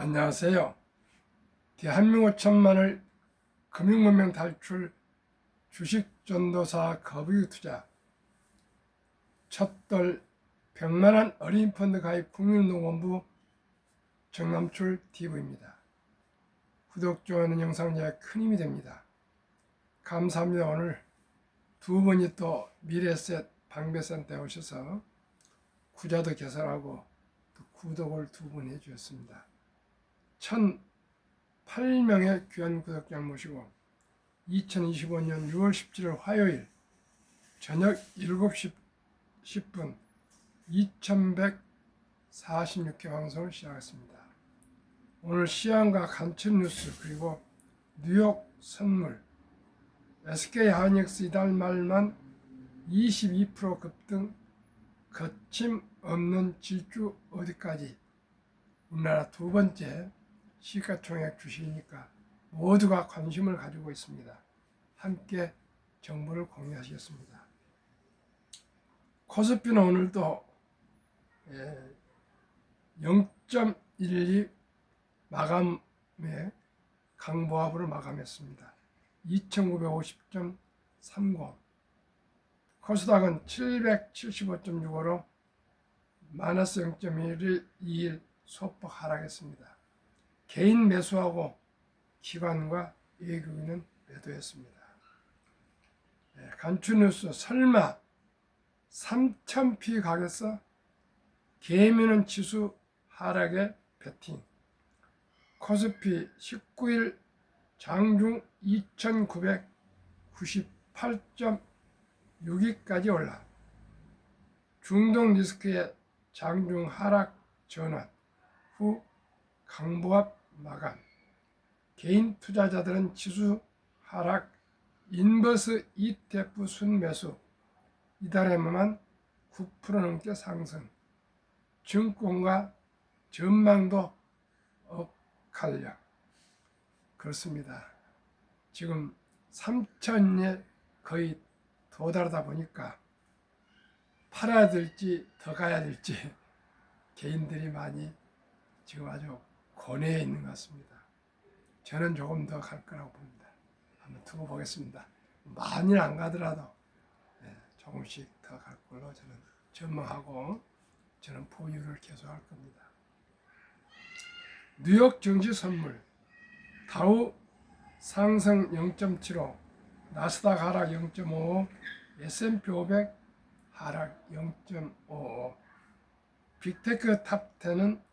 안녕하세요. 대한민국 천만을 금융문명 탈출 주식전도사 거부유 투자 첫돌 100만원 어린이 펀드 가입 국민운동본부 정남출 TV입니다. 구독, 좋아요는 영상에 큰 힘이 됩니다. 감사합니다. 오늘 두 분이 또 미래셋 방배센터에 오셔서 구자도 개설하고 또 구독을 두 분 해주셨습니다. 1008명의 귀한 구독자를 모시고 2025년 6월 17일 화요일 저녁 7시 10분 2146회 방송을 시작했습니다. 오늘 시황과 간첩 뉴스 그리고 뉴욕 선물 SK하이닉스 이달 말만 22% 급등 거침없는 질주 어디까지 우리나라 두 번째 시가총액 주식이니까 모두가 관심을 가지고 있습니다. 함께 정보를 공유하시겠습니다. 코스피는 오늘도 0.12 마감에 강보합으로 마감했습니다. 2950.30 코스닥은 775.65로 마이너스 0.21 소폭 하락했습니다. 개인 매수하고 기관과 외국인은 매도했습니다. 간추 뉴스 설마 3000피 가겠어? 개미는 지수 하락에 베팅. 코스피 19일 장중 2998.62까지 올라 중동 리스크의 장중 하락 전환 후 강보합 마감. 개인 투자자들은 지수 하락, 인버스 ETF 순매수, 이달에만 9% 넘게 상승, 증권과 전망도 엇갈려. 그렇습니다. 지금 3천에 거의 도달하다 보니까 팔아야 될지 더 가야 될지 개인들이 많이 지금 아주 고뇌에 있는 것 같습니다. 저는 조금 더 갈 거라고 봅니다. 한번 두고 보겠습니다. 많이는 안 가더라도 조금씩 더 갈 걸로 저는 전망하고 저는 보유를 계속할 겁니다. 뉴욕 증시 선물 다우 상승 0.75, 나스닥 하락 0.55, S&P 500 하락 0.55, 빅테크 탑 10은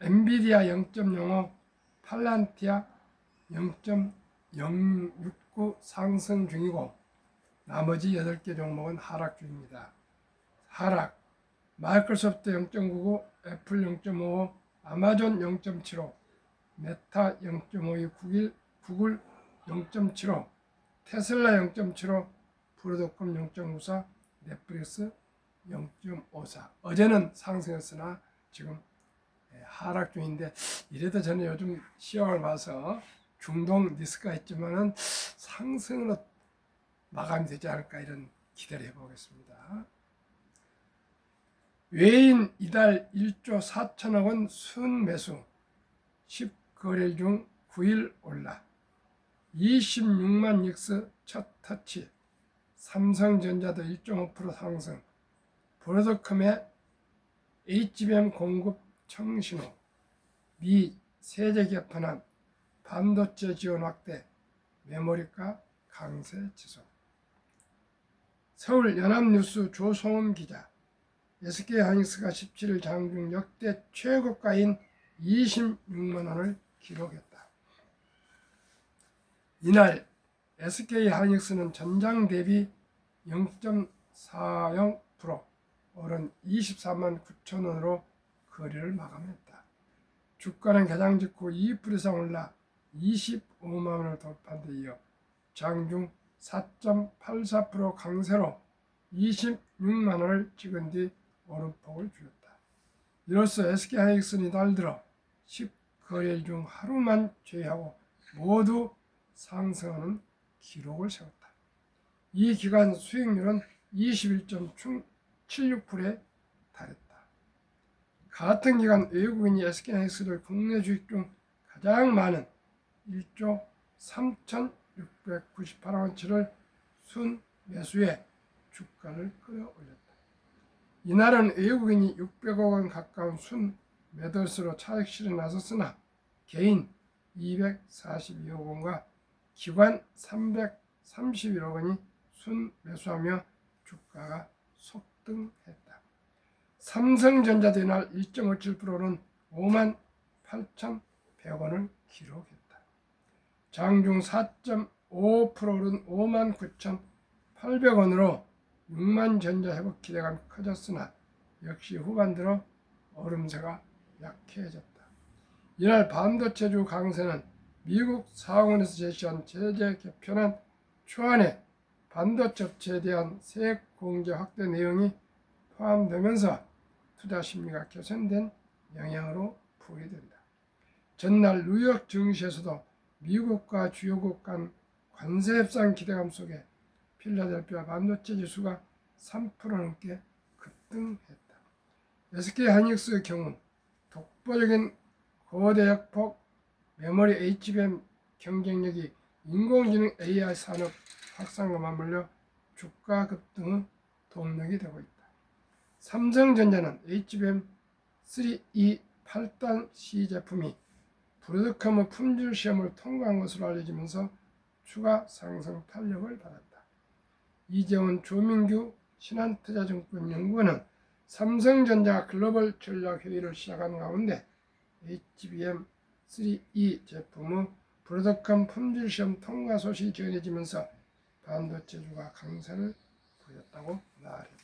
엔비디아 0.05, 팔란티아 0.069 상승 중이고 나머지 8개 종목은 하락 중입니다. 하락 마이크로소프트 0.99, 애플 0.55, 아마존 0.75, 메타 0.52, 구글 0.75, 테슬라 0.75, 브로드컴 0.94, 넷플릭스 0.54. 어제는 상승했으나 지금 하락 중인데 이래도 저는 요즘 시황을 봐서 중동 리스크가 있지만은 상승으로 마감이 되지 않을까 이런 기대를 해보겠습니다. 외인 이달 1조 4천억 원 순매수 10거래일 중 9일 올라 26만 닉스 첫 터치 삼성전자도 1.5% 상승 브로드컴의 HBM 공급 청신호 미 세제 개편안 반도체 지원 확대 메모리가 강세 지속. 서울 연합뉴스 조성훈 기자 SK하이닉스가 17일 장중 역대 최고가인 26만 원을 기록했다. 이날 SK하이닉스는 전장 대비 0.40% 오른 24만 9천 원으로 거래를 마감했다. 주가는 개장 직후 2% 이상 올라 25만 원을 돌파한 데 이어 장중 4.84% 강세로 26만 원을 찍은 뒤 오름폭을 줄였다. 이로써 SK하이닉스는 이달 들어 10거래일 중 하루만 제외하고 모두 상승하는 기록을 세웠다. 이 기간 수익률은 21.76%에 달했다. 같은 기간 외국인이 SK하이닉스를 국내 주식 중 가장 많은 1조 3,698억 원치를 순 매수해 주가를 끌어올렸다. 이날은 외국인이 600억 원 가까운 순 매도수로 차익 실현에 나섰으나 개인 242억 원과 기관 331억 원이 순 매수하며 주가가 속등했다. 삼성전자도 이날 1.57%는 58,100원을 기록했다. 장중 4.5%는 59,800원으로 6만 전자 회복 기대감이 커졌으나 역시 후반 들어 얼음새가 약해졌다. 이날 반도체주 강세는 미국 상원에서 제시한 제재 개편안 초안에 반도체 업체에 대한 세액 공제 확대 내용이 포함되면서 투자 심리가 개선된 영향으로 부여된다. 전날 뉴욕 증시에서도 미국과 주요국 간 관세 협상 기대감 속에 필라델피아 반도체 지수가 3% 넘게 급등했다. SK하이닉스의 경우 독보적인 고대역폭 메모리 HBM 경쟁력이 인공지능 AI 산업 확산과 맞물려 주가 급등의 동력이 되고 있다. 삼성전자는 HBM3E 8단 C 제품이 브로드컴의 품질 시험을 통과한 것으로 알려지면서 추가 상승 탄력을 받았다. 이재원 조민규 신한투자증권 연구원은 삼성전자 글로벌 전략회의를 시작한 가운데 HBM3E 제품의 브로드컴 품질 시험 통과 소식이 전해지면서 반도체주가 강세를 보였다고 말했다.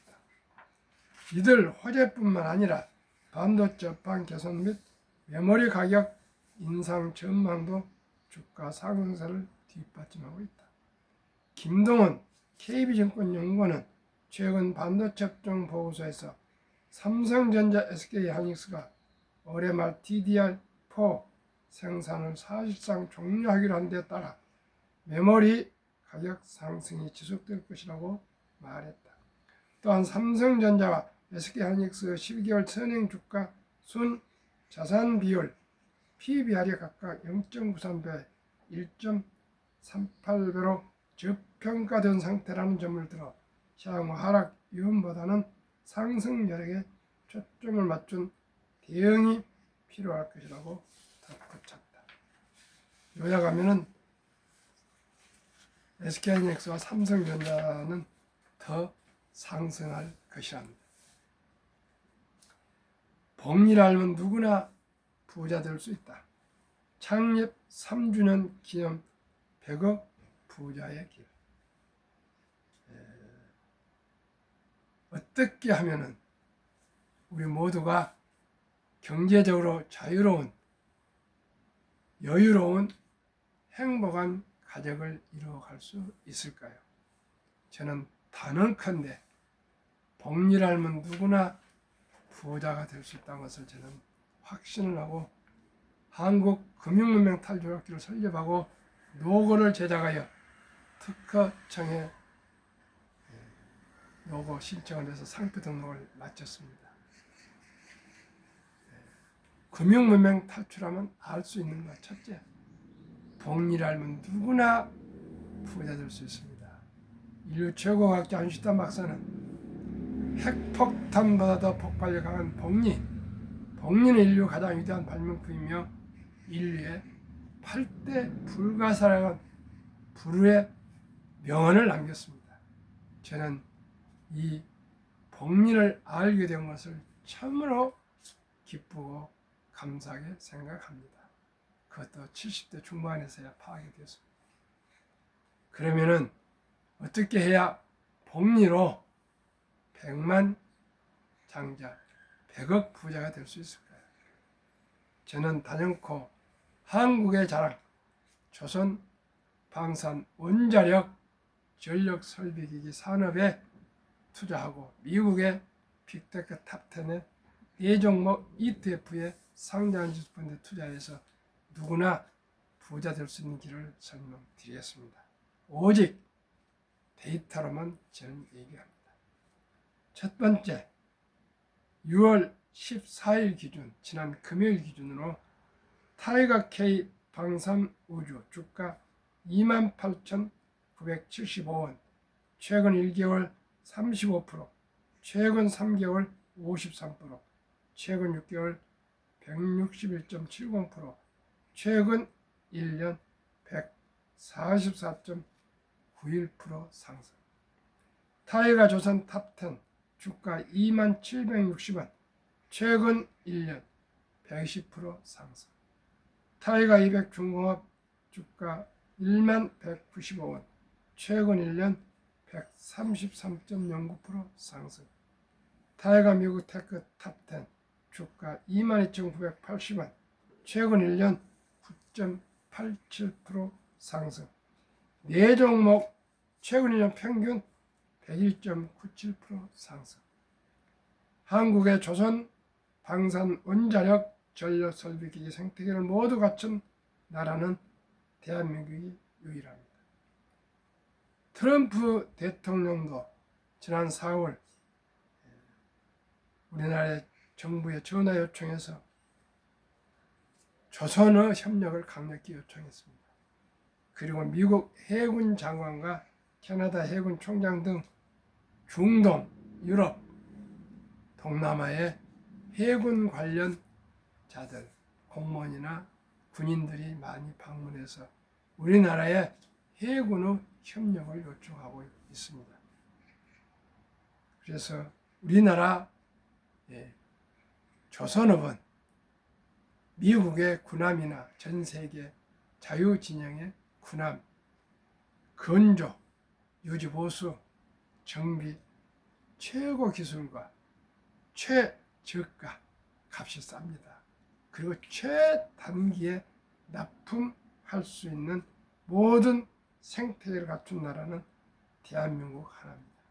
이들 호재뿐만 아니라 반도체 업황 개선 및 메모리 가격 인상 전망도 주가 상승세를 뒷받침하고 있다. 김동원 KB증권연구원은 최근 반도체 업종 보고서에서 삼성전자, SK하이닉스가 올해 말 DDR4 생산을 사실상 종료하기로 한 데 따라 메모리 가격 상승이 지속될 것이라고 말했다. 또한 삼성전자와 SK하이닉스 12개월 선행 주가 순 자산 비율 PBR이 각각 0.93배, 1.38배로 저평가된 상태라는 점을 들어 향후 하락 위험보다는 상승 여력에 초점을 맞춘 대응이 필요할 것이라고 덧붙였다. 요약하면은 SK하이닉스와 삼성전자는 더 상승할 것이랍니다. 복리를 알면 누구나 부자 될 수 있다. 창립 3주년 기념 100억 부자의 길. 어떻게 하면은 우리 모두가 경제적으로 자유로운, 여유로운, 행복한 가정을 이루어갈 수 있을까요? 저는 단언컨대 복리를 알면 누구나 부자가 될 수 있다는 것을 저는 확신을 하고 한국금융문명 탈조약기를 설립하고 노고를 제작하여 특허청에 노고 신청을 해서 상표 등록을 마쳤습니다. 금융문명 탈출하면 알 수 있는 것 첫째, 복리를 알면 누구나 부자 될 수 있습니다. 인류 최고 과학자 아인슈타인 박사는 핵폭탄보다도 폭발력 강한 복리는 인류 가장 위대한 발명품이며 인류의 8대 불가사라는 불후의 명언을 남겼습니다. 저는 이 복리를 알게 된 것을 참으로 기쁘고 감사하게 생각합니다. 그것도 70대 중반에서야 파악이 되었습니다. 그러면은 어떻게 해야 복리로 100만 장자, 100억 부자가 될 수 있을까요? 저는 단연코 한국의 자랑, 조선 방산 원자력 전력 설비기기 산업에 투자하고 미국의 빅테크 탑10의 4종목 ETF에 상장한 지수펀드에 투자해서 누구나 부자 될 수 있는 길을 설명드리겠습니다. 오직 데이터로만 저는 얘기합니다. 첫 번째, 6월 14일 기준, 지난 금요일 기준으로 타이거 K 방산우주 주가 28,975원, 최근 1개월 35%, 최근 3개월 53%, 최근 6개월 161.70%, 최근 1년 144.91% 상승. 타이거 조선 탑10 주가 2760원, 최근 1년 120% 상승. 타이거 200 중공업 주가 1195원, 최근 1년 133.09% 상승. 타이거 미국 테크 탑10 주가 22,980원, 최근 1년 9.87% 상승. 네 종목 최근 1년 평균 101.97% 상승. 한국의 조선 방산 원자력 전력 설비기기 생태계를 모두 갖춘 나라는 대한민국이 유일합니다. 트럼프 대통령도 지난 4월 우리나라의 정부에 전화 요청해서 조선의 협력을 강력히 요청했습니다. 그리고 미국 해군 장관과 캐나다 해군 총장 등 중동, 유럽, 동남아의 해군 관련 자들, 공무원이나 군인들이 많이 방문해서 우리나라의 해군의 협력을 요청하고 있습니다. 그래서 우리나라 조선업은 미국의 군함이나 전 세계 자유진영의 군함, 건조, 유지보수, 정비, 최고 기술과 최저가, 값이 쌉니다. 그리고 최단기에 납품할 수 있는 모든 생태계를 갖춘 나라는 대한민국 하나입니다.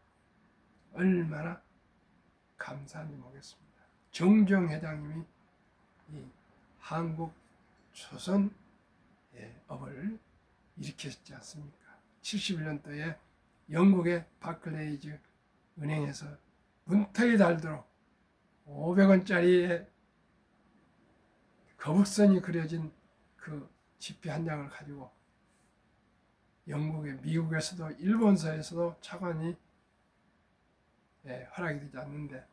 얼마나 감사한지 모르겠습니다. 정주영 회장님이 이 한국 조선 업을 일으켰지 않습니까? 71년도에 영국의 바클레이즈 은행에서 문턱이 닳도록 500원짜리의 거북선이 그려진 그 지폐 한 장을 가지고 영국의 미국에서도 일본서에서도 차관이 허락이 되지 않는데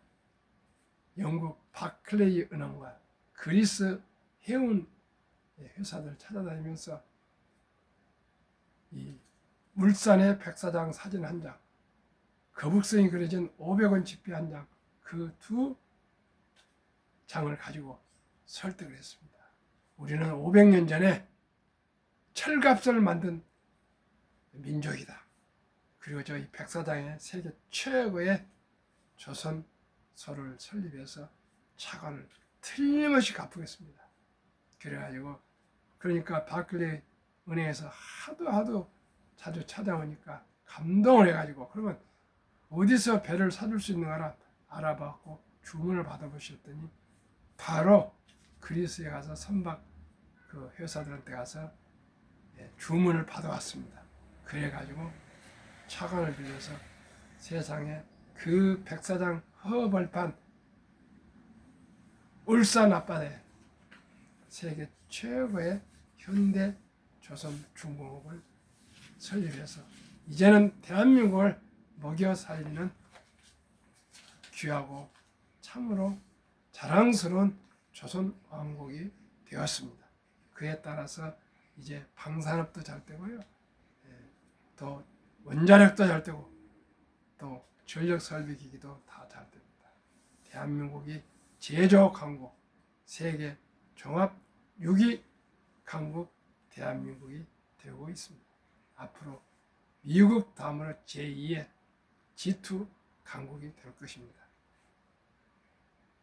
영국 바클레이 은행과 그리스 해운 회사들 찾아다니면서 이 물산의 백사장 사진 한 장, 거북선이 그려진 500원 지폐 한 장, 그 두 장을 가지고 설득을 했습니다. 우리는 500년 전에 철갑선을 만든 민족이다. 그리고 저희 백사장에 세계 최고의 조선소를 설립해서 차관을 틀림없이 갚겠습니다. 그래가지고 그러니까 바클레이 은행에서 하도 자주 찾아오니까 감동을 해가지고 그러면 어디서 배를 사줄 수 있는가라 알아봤고 주문을 받아보셨더니 바로 그리스에 가서 선박 그 회사들한테 가서 주문을 받아왔습니다. 그래가지고 차관을 빌려서 세상에 그 백사장 허벌판 울산 앞바다에 세계 최고의 현대 조선 중공업을 설립해서 이제는 대한민국을 먹여 살리는 귀하고 참으로 자랑스러운 조선 왕국이 되었습니다. 그에 따라서 이제 방산업도 잘 되고요, 또 원자력도 잘 되고 또 전력 설비 기기도 다 잘 됩니다. 대한민국이 제조 강국, 세계 종합 6위 강국 대한민국이 되고 있습니다. 앞으로 미국 다음으로 제2의 G2 강국이 될 것입니다.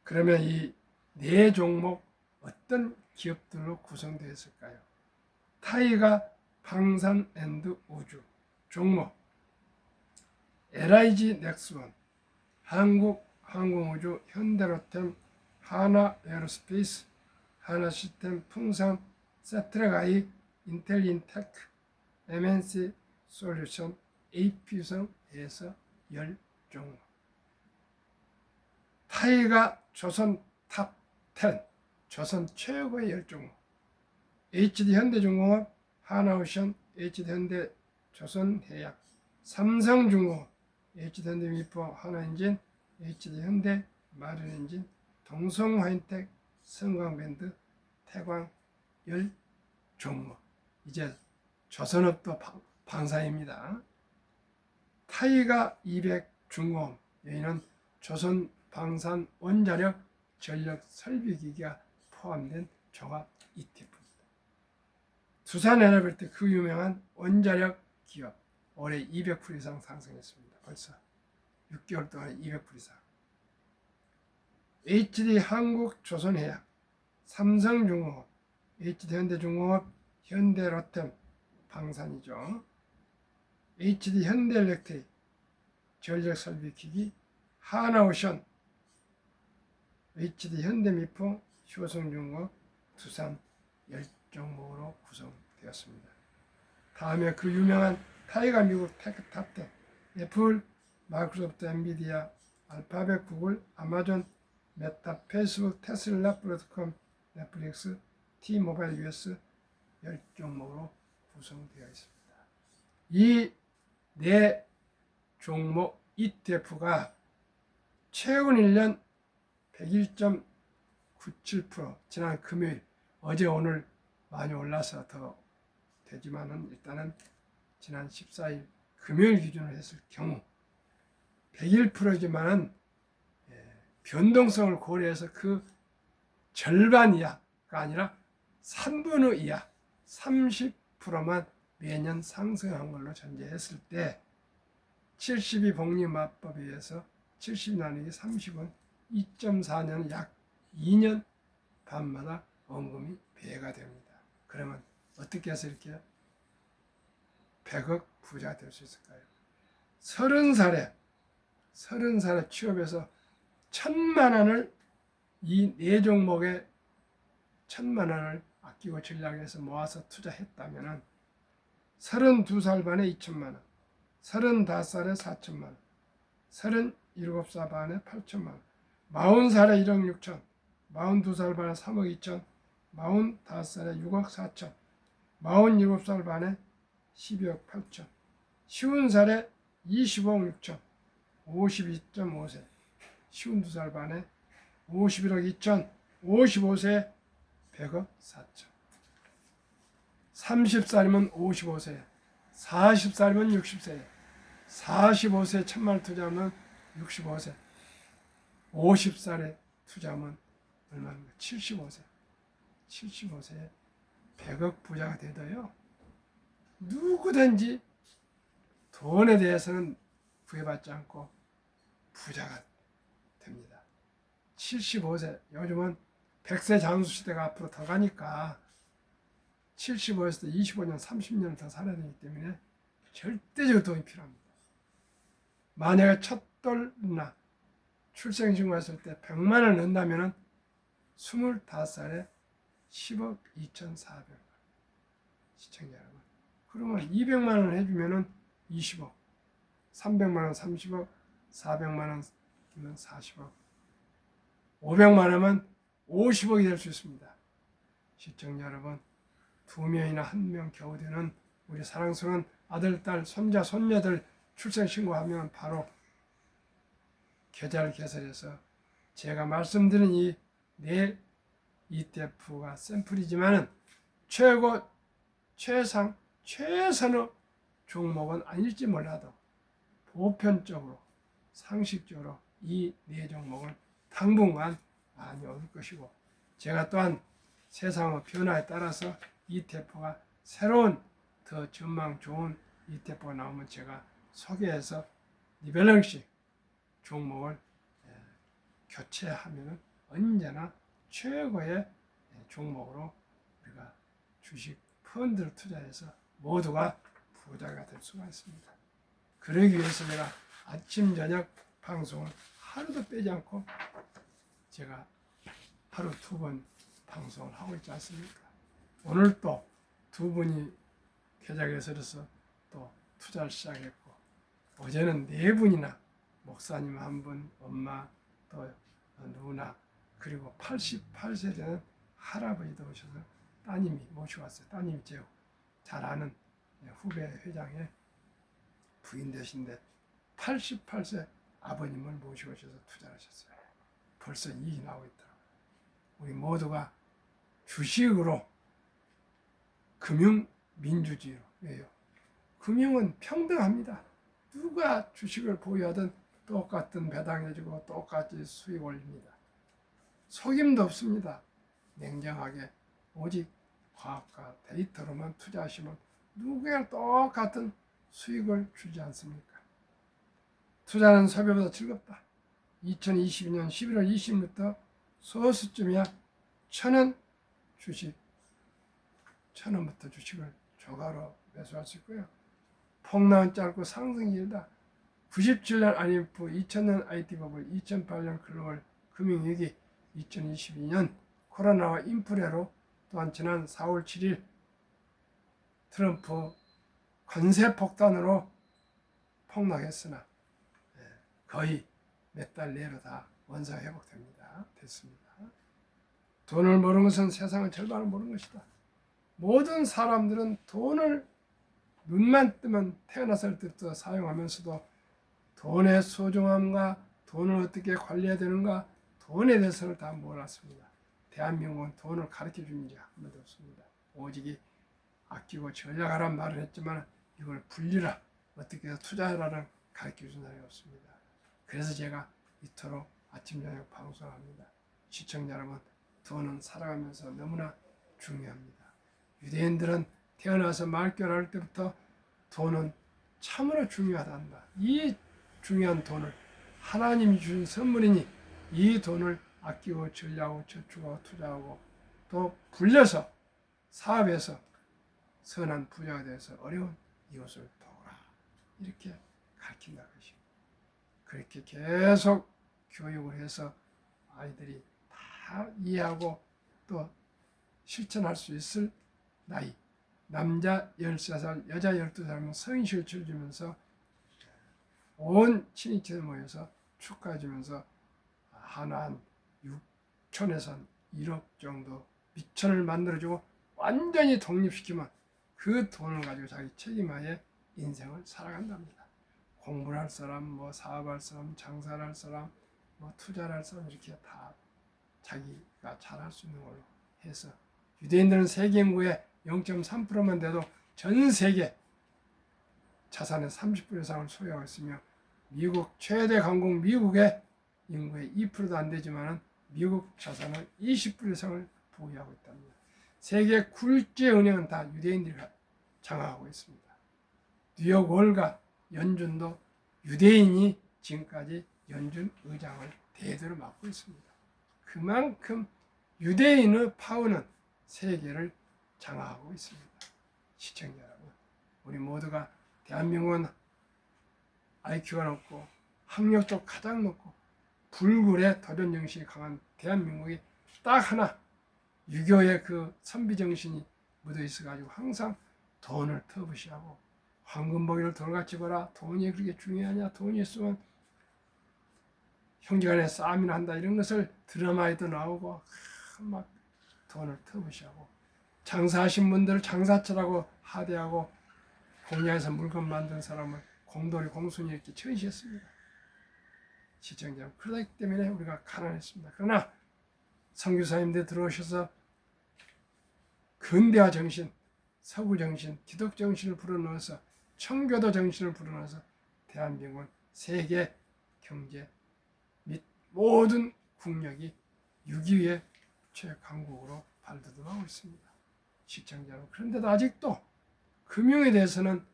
그러면 이 네 종목 어떤 기업들로 구성되어 있을까요? 타이거 방산앤드우주 종목, LIG 넥스원, 한국항공우주, 현대로템, 하나에어로스페이스, 하나시스템, 풍산, 세트랙아이, 인텔인테크, MNC 솔루션, AP유성에서 10종목. 타이거 조선 탑 10 조선 최고의 10종목 HD 현대중공업, 하나오션, HD 현대 조선해약, 삼성중공업, HD 현대미포, 하나엔진, HD 현대 마린엔진, 동성화인텍, 성광밴드, 태광 10종목. 이제 조선업도 방사입니다. 타이가 200중공업, 여기는 조선방산 원자력 전력 설비기기가 포함된 종합 ETF입니다. 두산에너벨트 그 유명한 원자력 기업 올해 200% 이상 상승했습니다. 벌써 6개월 동안 200% 이상. HD 한국조선해약, 삼성중공업, HD 현대중공업, 현대로템 방산이죠. HD 현대엘렉트릭 전력설비기기, 하나오션, HD 현대미포, 효성중공업, 두산 10종목으로 구성되었습니다. 다음에 그 유명한 타이가 미국 테크탑10, 애플, 마이크로소프트, 엔비디아, 알파벳, 구글, 아마존, 메타, 페이스북, 테슬라, 브로드컴, 넷플릭스, T모바일 US 10종목으로 구성되어 있습니다. 이 네 종목 ETF가 최근 1년 101.97%, 지난 금요일, 어제 오늘 많이 올라서 더 되지만은 일단은 지난 14일 금요일 기준으로 했을 경우 101%이지만은 변동성을 고려해서 그 절반 이하가 아니라 3분의 2 이하 30%만 매년 상승한 걸로 전제했을 때 72 복리마법에 의해서 70 나누기 30은 2.4년 약 2년 반마다 원금이 배가 됩니다. 그러면 어떻게 해서 이렇게 100억 부자가 될 수 있을까요? 30살에 취업해서 1,000만 원을 이 네 종목에 1,000만 원을 아끼고 전략해서 모아서 투자했다면 32살 반에 2천만 원, 35살에 4천만 원, 37살 반에 8천만 원, 40살에 1억 6천, 42살 반에 3억 2천, 45살에 6억 4천, 47살 반에 12억 8천, 50살에 20억 6천, 52.5세, 52살 반에 51억 2천, 55세 100억 4천, 30살이면 55세, 40살이면 60세, 45세 1,000만 투자하면 65세, 50살에 투자하면 얼마입니까? 75세. 75세에 100억 부자가 되도요. 누구든지 돈에 대해서는 구애받지 않고 부자가 됩니다. 75세, 요즘은 100세 장수 시대가 앞으로 더 가니까 75에서 25년, 30년 더 살아야 되기 때문에 절대적으로 돈이 필요합니다. 만약에 첫돌이나 출생신고했을 때 100만 원을 넣는다면 25살에 10억 2,400만 시청자 여러분. 그러면 200만 원을 해주면 20억, 300만 원 30억, 400만 원이면 40억, 500만 원이면 50억이 될 수 있습니다. 시청자 여러분, 2명이나 1명 겨우 되는 우리 사랑스러운 아들, 딸, 손자, 손녀들 출생신고하면 바로 계좌를 개설해서 제가 말씀드린 이 네 ETF가 샘플이지만은 최고, 최상, 최선의 종목은 아닐지 몰라도 보편적으로, 상식적으로 이 네 종목을 당분간 많이 얻을 것이고, 제가 또한 세상의 변화에 따라서 ETF가 새로운 더 전망 좋은 ETF가 나오면 제가 소개해서 리밸런싱 종목을 교체하면 언제나 최고의 종목으로 우리가 주식 펀드를 투자해서 모두가 부자가 될 수가 있습니다. 그러기 위해서 제가 아침 저녁 방송을 하루도 빼지 않고 제가 하루 2번 방송을 하고 있지 않습니까? 오늘 또 2분이 계좌 개설해서 또 투자를 시작했고, 어제는 4분이나 목사님 1분, 엄마, 또 누나, 그리고 88세 되는 할아버지도 오셔서 따님이 모셔왔어요. 따님이 제 잘 아는 후배 회장의 부인 되신데 88세 아버님을 모셔오셔서 투자를 하셨어요. 벌써 이익이 나오고 있더라고요. 우리 모두가 주식으로 금융민주주의로. 왜요? 금융은 평등합니다. 누가 주식을 보유하든 똑같은 배당해주고 똑같이 수익 올립니다. 속임도 없습니다. 냉정하게 오직 과학과 데이터로만 투자하시면 누구나 똑같은 수익을 주지 않습니까? 투자는 소비보다 즐겁다. 2022년 11월 20일부터 소수쯤이야 1,000원 주식, 1,000원부터 주식을 조가로 매수할 수 있고요. 폭락은 짧고 상승이 길다. 97년 IMF, 2000년 IT 버블, 2008년 글로벌 금융위기, 2022년 코로나와 인플레로 또한 지난 4월 7일 트럼프 관세 폭탄으로 폭락했으나 거의 몇 달 내로 다 원상 회복됩니다. 됐습니다. 돈을 모르는 것은 세상의 절반을 모르는 것이다. 모든 사람들은 돈을 눈만 뜨면 태어났을 때부터 사용하면서도 돈의 소중함과 돈을 어떻게 관리해야 되는가, 돈에 대해서는 다 몰랐습니다. 대한민국은 돈을 가르쳐 준 일이 한 번도 없습니다. 오직 아끼고 전략하란 말을 했지만 이걸 불리라, 어떻게 해서 투자하라는 가르쳐 준 사람이 없습니다. 그래서 제가 이토록 아침 저녁 방송합니다. 시청자 여러분, 돈은 살아가면서 너무나 중요합니다. 유대인들은 태어나서 말결할 때부터 돈은 참으로 중요하단다. 이 중요한 돈을 하나님이 주신 선물이니 이 돈을 아끼고 전략하고 저축하고 투자하고 또 불려서 사업에서 선한 부자가 되어서 어려운 이웃을 도우라. 이렇게 가르친다 것입니다. 그렇게 계속 교육을 해서 아이들이 다 이해하고 또 실천할 수 있을 나이, 남자 13살, 여자 12살이면 성인실질 주면서 온 친인척들 모여서 축하해 주면서 한 6천에서 1억 정도 미천을 만들어주고 완전히 독립시키면 그 돈을 가지고 자기 책임하에 인생을 살아간답니다. 공부를 할 사람, 뭐 사업할 사람, 장사를 할 사람, 뭐 투자를 할 사람 이렇게 다 자기가 잘할 수 있는 걸로 해서 유대인들은 세계 인구의 0.3%만 돼도 전 세계 자산의 30% 이상을 소유하고 있으며 미국 최대 강국 미국의 인구의 2%도 안 되지만 미국 자산의 20% 이상을 보유하고 있답니다. 세계 굴지의 은행은 다 유대인들이 장악하고 있습니다. 뉴욕 월가 연준도 유대인이 지금까지 연준 의장을 대대로 맡고 있습니다. 그만큼 유대인의 파워는 세계를 장악하고 있습니다. 시청자 여러분, 우리 모두가 대한민국은 IQ가 높고 학력도 가장 높고 불굴의 도전정신이 강한 대한민국이 딱 하나 유교의 그 선비정신이 묻어 있어가지고 항상 돈을 터부시하고 황금보기를 돌같이 벌라, 돈이 그렇게 중요하냐, 돈이 있으면 형제간에 싸움이나 한다, 이런 것을 드라마에도 나오고 막 돈을 터부시하고 장사하신 분들을 장사철하고 하대하고 공야에서 물건 만든 사람을 공돌이 공순이 이렇게 처리했습니다. 시청자, 그러기 때문에 우리가 가난했습니다. 그러나 선교사님들 들어오셔서 근대화 정신, 서구 정신, 기독 정신을 불어넣어서 청교도 정신을 불어넣어서 대한민국은 세계 경제 및 모든 국력이 6위의 최강국으로 발돋움하고 있습니다. 시청자 여러분, 그런데도 아직도 금융에 대해서는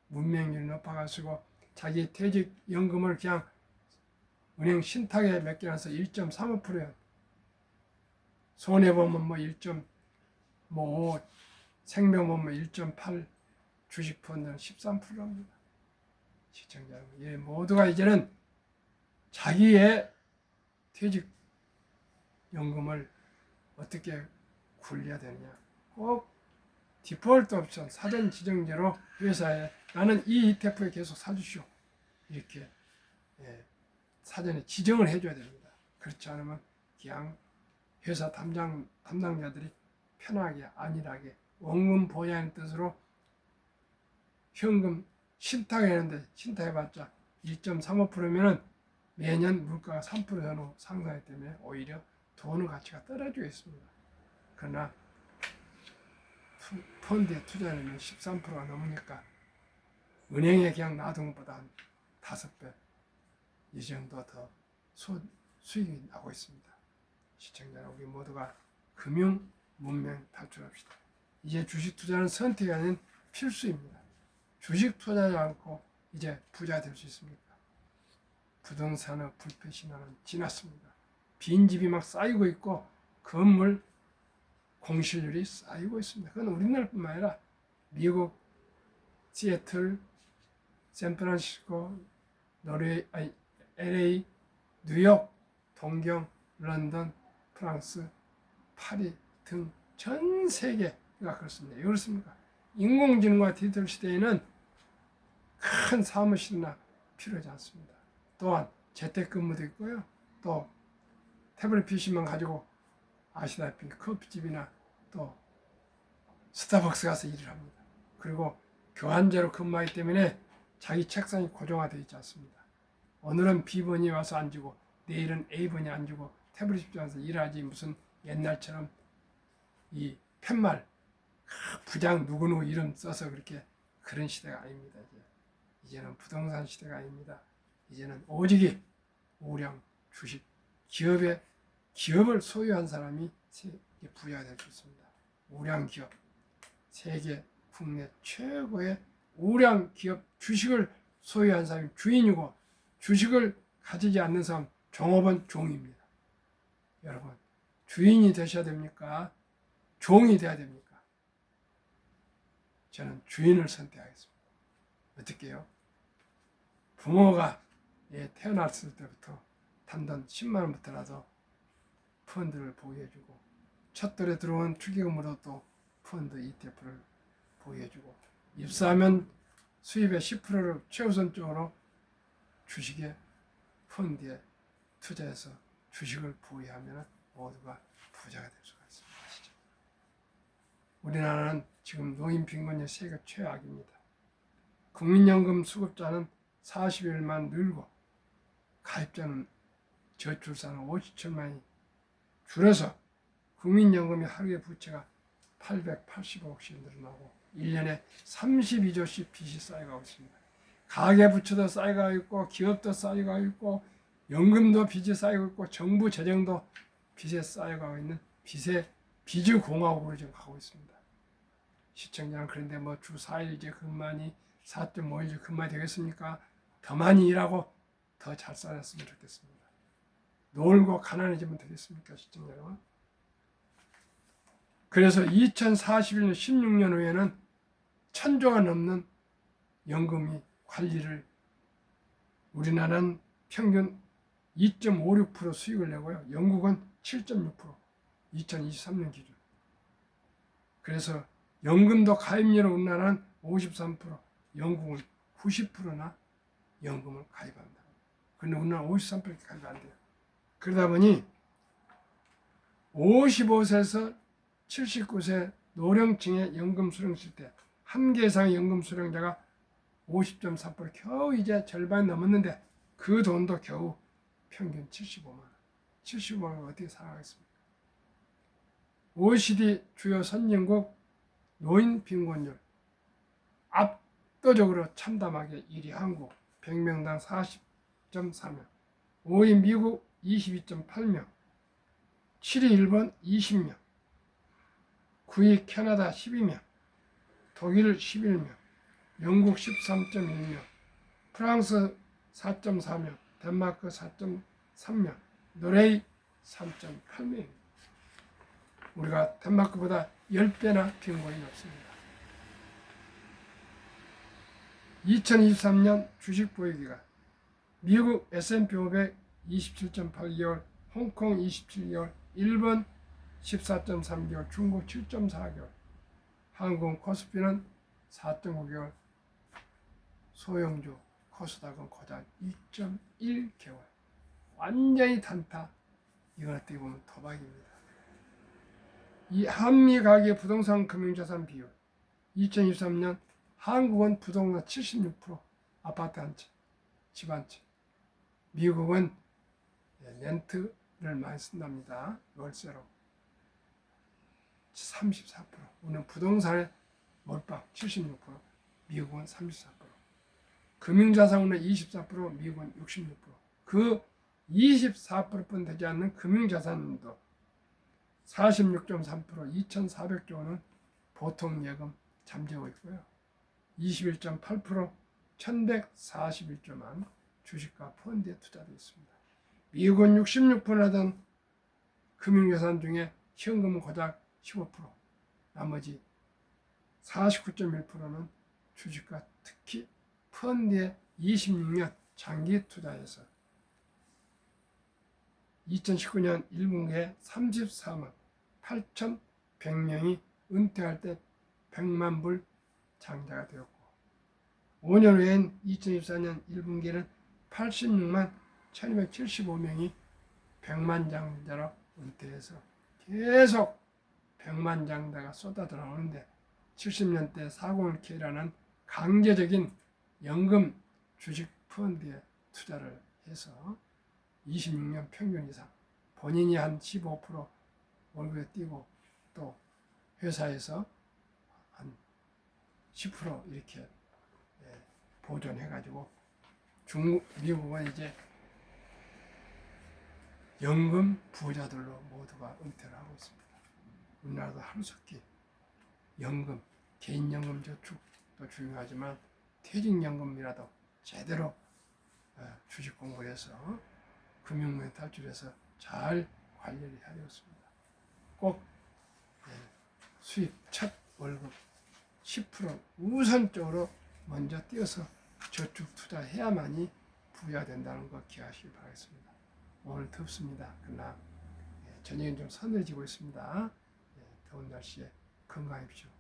문명률이 높아가지고 자기 퇴직연금을 그냥 은행 신탁에 맡겨놔서 1.35%요. 손해보면 뭐 1.5, 생명보면 1.8, 주식펀드는 13%입니다. 시청자 여러분, 예, 모두가 이제는 자기의 퇴직연금을 어떻게 굴려야 되느냐. 꼭 디폴트 옵션, 사전 지정제로 회사에 나는 이 ETF에 계속 사주시오. 이렇게 사전에 지정을 해줘야 됩니다. 그렇지 않으면 그냥 회사 담당자들이 편하게 안일하게 원금 보장의 뜻으로 현금 신탁했는데 신탁해봤자 1.35%면은 매년 물가가 3% 전후 상승하기 때문에 오히려 돈의 가치가 떨어지고 있습니다. 그러나 펀드에 투자하면 13%가 넘으니까 은행에 그냥 놔둔 것보다 한 5배 이 정도 더 수익이 나고 있습니다. 시청자 우리 모두가 금융 문명 탈출합시다. 이제 주식 투자는 선택이 아닌 필수입니다. 주식 투자하지 않고 이제 부자 될 수 있습니까? 부동산의 불패 신화는 지났습니다. 빈집이 막 쌓이고 있고 건물 공실률이 쌓이고 있습니다. 그건 우리나라뿐만 아니라 미국, 시애틀, 샌프란시스코, LA, 뉴욕, 동경, 런던, 프랑스, 파리 등 전 세계가 그렇습니다. 왜 그렇습니까? 인공지능과 디지털 시대에는 큰 사무실이나 필요하지 않습니다. 또한 재택근무도 있고요. 또 태블릿 PC만 가지고 아시다시피 커피집이나 또 스타벅스 가서 일을 합니다. 그리고 교환제로 근무하기 때문에 자기 책상이 고정화되어 있지 않습니다. 오늘은 B번이 와서 앉고 내일은 A번이 앉고 태블릿 집에서 일하지 무슨 옛날처럼 이 팻말 부장 누구누구 이름 써서 그렇게 그런 시대가 아닙니다. 이제는 부동산 시대가 아닙니다. 이제는 오직이 우량 주식 기업을 소유한 사람이 부자가 될 수 있습니다. 우량 기업 세계 국내 최고의 우량 기업 주식을 소유한 사람이 주인이고 주식을 가지지 않는 사람 종업원 종입니다. 여러분 주인이 되셔야 됩니까? 종이 돼야 됩니까? 저는 주인을 선택하겠습니다. 어떻게 해요? 부모가 태어났을 때부터 단돈 10만 원부터라도 펀드를 보유해주고 첫돌에 들어온 축의금으로 또 펀드 ETF를 보유해주고 입사하면 수입의 10%를 최우선적으로 주식에 펀드에 투자해서 주식을 보유하면 모두가 부자가 될 수가 있습니다. 우리나라는 지금 노인 빈곤율 세계 최악입니다. 국민연금 수급자는 40일만 늘고 가입자는 저출산은 57만이 줄어서 국민연금의 하루의 부채가 885억씩 늘어나고 1년에 32조씩 빚이 쌓여가고 있습니다. 가계부채도 쌓여가고 있고 기업도 쌓여가고 있고 연금도 빚이 쌓이고 있고 정부 재정도 빚에 쌓여가고 있는 빚의 공화국으로 지금 가고 있습니다. 시청자는 그런데 뭐 주 4일제 근무하니 4.5일제 근무해야 되겠습니까? 더 많이 일하고 더 잘 살았으면 좋겠습니다. 놀고 가난해지면 되겠습니까? 시청자 여러분? 그래서 2041년 16년 후에는 1000조가 넘는 연금이 관리를 우리나라는 평균 2.56% 수익을 내고요. 영국은 7.6% 2023년 기준. 그래서 연금도 가입률은 우리나라는 53%, 영국은 90%나 연금을 가입한다. 그런데 우리나라는 53%밖에 가입 안 돼요. 그러다 보니 55세에서 79세 노령층의 연금 수령실 때 한 개 이상의 연금 수령자가 50.4% 겨우 이제 절반이 넘었는데 그 돈도 겨우 평균 75만 원. 75만 원 어떻게 살아가겠습니까? OECD 주요 선진국 노인 빈곤율 압도적으로 참담하게 1위 한국 100명당 40.4명, 5위 미국 22.8명, 7위 일본 20명, 9위 캐나다 12명, 독일 11명, 영국 13.1명, 프랑스 4.4명, 덴마크 4.3명, 노르웨이 3.8명입니다. 우리가 덴마크보다 10배나 빈곤이 높습니다. 2023년 주식 보유기간 미국 S&P 500 27.8개월, 홍콩 27개월, 일본 14.3개월, 중국 7.4개월, 한국 코스피는 4.5개월, 소형주 코스닥은 고작 2.1개월. 완전히 단타. 이건 어떻게 보면 도박입니다. 이 한미 가계 부동산 금융자산 비율 2023년 한국은 부동산 76% 아파트 한 채, 집 한 채. 미국은 렌트를 많이 쓴답니다. 월세로 34%. 우리는 부동산에 몰빵 76%, 미국은 34%. 금융자산은 24%, 미국은 66%. 그 24%뿐 되지 않는 금융자산도 46.3% 2,400조 원은 보통 예금 잠재고 있고요. 21.8% 1,141조만 주식과 펀드에 투자되어 있습니다. 미국은 66%던 금융자산 중에 현금은 고작 15%, 나머지 49.1%는 주식과 특히 펀드에 26년 장기 투자해서 2019년 1분기에 34만 8,100명이 은퇴할 때 100만 불 장자가 되었고 5년 후엔 2024년 1분기에는 86만 1275명이 100만 장자로 은퇴해서 계속 100만 장자가 쏟아져 나오는데 70년대 401k라는 강제적인 연금 주식 펀드에 투자를 해서 26년 평균 이상 본인이 한 15% 월급에 띄고 또 회사에서 한 10% 이렇게 보존해가지고 미국은 이제 연금 부자들로 모두가 은퇴를 하고 있습니다. 우리나라도 하루속히 연금, 개인연금 저축도 중요하지만 퇴직연금이라도 제대로 주식 공부를 해서 금융문에 탈출해서 잘 관리를 해야 되겠습니다. 꼭 수입 첫 월급 10% 우선적으로 먼저 띄어서 저축 투자해야만이 부자 된다는 거 기억하시기 바라겠습니다. 오늘 덥습니다. 그러나 저녁엔 좀 서늘해지고 있습니다. 더운 날씨에 건강하십시오.